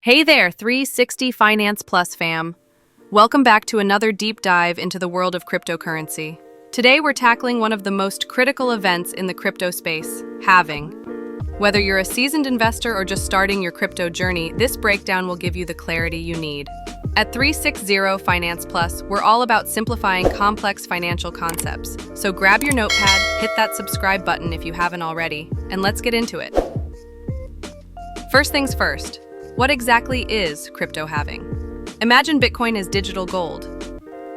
Hey there, 360 Finance Plus fam. Welcome back to another deep dive into the world of cryptocurrency. Today we're tackling one of the most critical events in the crypto space, halving. Whether you're a seasoned investor or just starting your crypto journey, this breakdown will give you the clarity you need. At 360 Finance Plus, we're all about simplifying complex financial concepts. So grab your notepad, hit that subscribe button if you haven't already, and let's get into it. First things first. What exactly is crypto halving? Imagine Bitcoin as digital gold.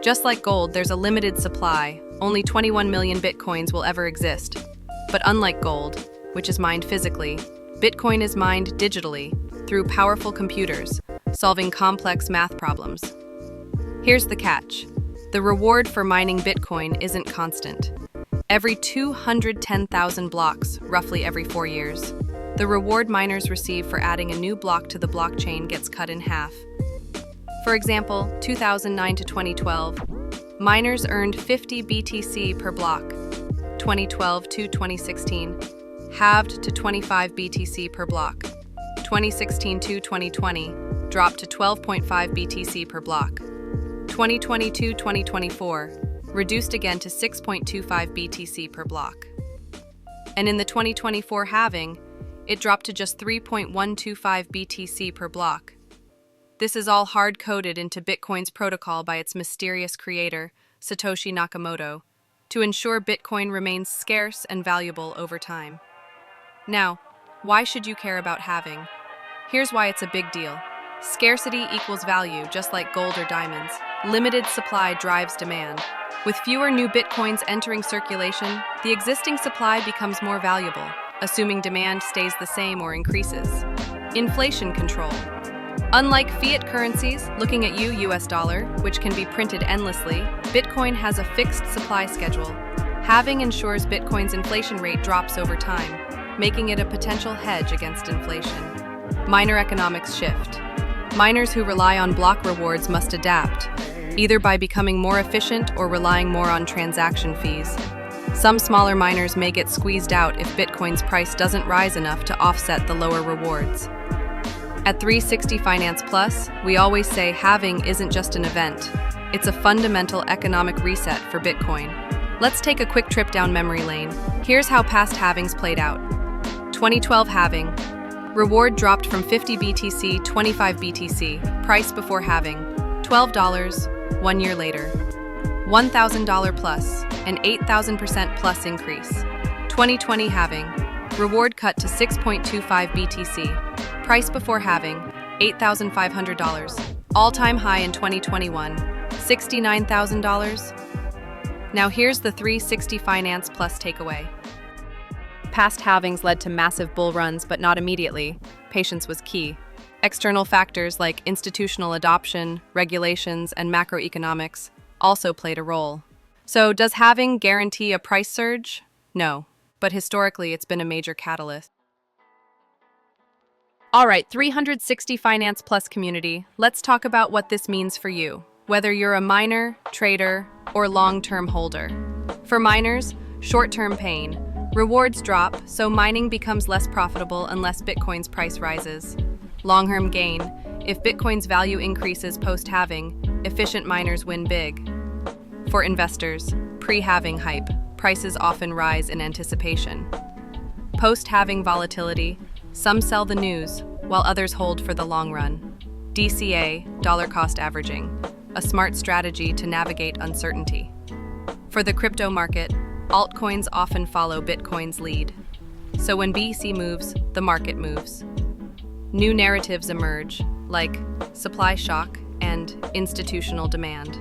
Just like gold, there's a limited supply. Only 21 million Bitcoins will ever exist. But unlike gold, which is mined physically, Bitcoin is mined digitally through powerful computers, solving complex math problems. Here's the catch. The reward for mining Bitcoin isn't constant. Every 210,000 blocks, roughly every 4 years, the reward miners receive for adding a new block to the blockchain gets cut in half. For example, 2009 to 2012, miners earned 50 BTC per block. 2012 to 2016, halved to 25 BTC per block. 2016 to 2020, dropped to 12.5 BTC per block. 2022-2024, reduced again to 6.25 BTC per block. And in the 2024 halving, it dropped to just 3.125 BTC per block. This is all hard-coded into Bitcoin's protocol by its mysterious creator, Satoshi Nakamoto, to ensure Bitcoin remains scarce and valuable over time. Now, why should you care about halving? Here's why it's a big deal. Scarcity equals value, just like gold or diamonds. Limited supply drives demand. With fewer new Bitcoins entering circulation, the existing supply becomes more valuable, assuming demand stays the same or increases. Inflation control. Unlike fiat currencies, looking at you, US dollar, which can be printed endlessly, Bitcoin has a fixed supply schedule. Halving ensures Bitcoin's inflation rate drops over time, making it a potential hedge against inflation. Miner economics shift. Miners who rely on block rewards must adapt, either by becoming more efficient or relying more on transaction fees. Some smaller miners may get squeezed out if Bitcoin's price doesn't rise enough to offset the lower rewards. At 360 Finance Plus, we always say halving isn't just an event. It's a fundamental economic reset for Bitcoin. Let's take a quick trip down memory lane. Here's how past halvings played out. 2012 halving. Reward dropped from 50 BTC, 25 BTC. Price before halving, $12, 1 year later. $1,000 plus, an 8,000% plus increase. 2020 halving, reward cut to 6.25 BTC. Price before halving, $8,500. All-time high in 2021, $69,000. Now here's the 360 Finance Plus takeaway. Past halvings led to massive bull runs, but not immediately. Patience was key. External factors like institutional adoption, regulations, and macroeconomics also played a role. So, does halving guarantee a price surge? No, but historically it's been a major catalyst. All right, 360 Finance Plus community, let's talk about what this means for you, whether you're a miner, trader, or long-term holder. For miners, short-term pain. Rewards drop, so mining becomes less profitable unless Bitcoin's price rises. Long-term gain. If Bitcoin's value increases post-halving, efficient miners win big. For investors, pre-halving hype, prices often rise in anticipation. Post-halving volatility, some sell the news, while others hold for the long run. DCA, dollar cost averaging, a smart strategy to navigate uncertainty. For the crypto market, altcoins often follow Bitcoin's lead. So when BTC moves, the market moves. New narratives emerge, like supply shock and institutional demand.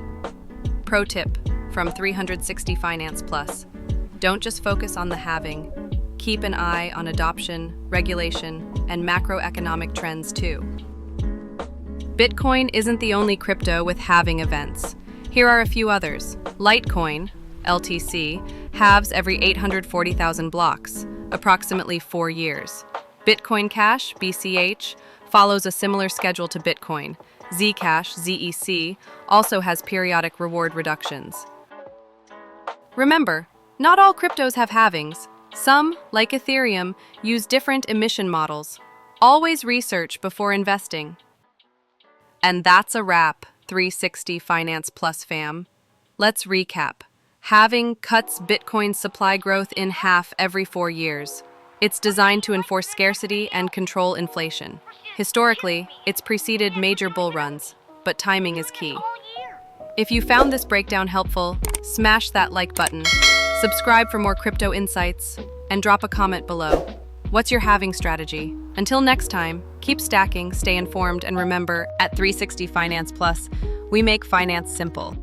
Pro tip from 360 Finance Plus. Don't just focus on the halving. Keep an eye on adoption, regulation, and macroeconomic trends too. Bitcoin isn't the only crypto with halving events. Here are a few others. Litecoin, LTC, halves every 840,000 blocks, approximately 4 years. Bitcoin Cash, BCH, follows a similar schedule to Bitcoin. Zcash, ZEC, also has periodic reward reductions. Remember, not all cryptos have halvings. Some, like Ethereum, use different emission models. Always research before investing. And that's a wrap, 360 Finance Plus fam. Let's recap. Halving cuts Bitcoin's supply growth in half every 4 years. It's designed to enforce scarcity and control inflation. Historically, it's preceded major bull runs, but timing is key. If you found this breakdown helpful, smash that like button, subscribe for more crypto insights, and drop a comment below. What's your halving strategy? Until next time, keep stacking, stay informed, and remember, at 360 Finance Plus, we make finance simple.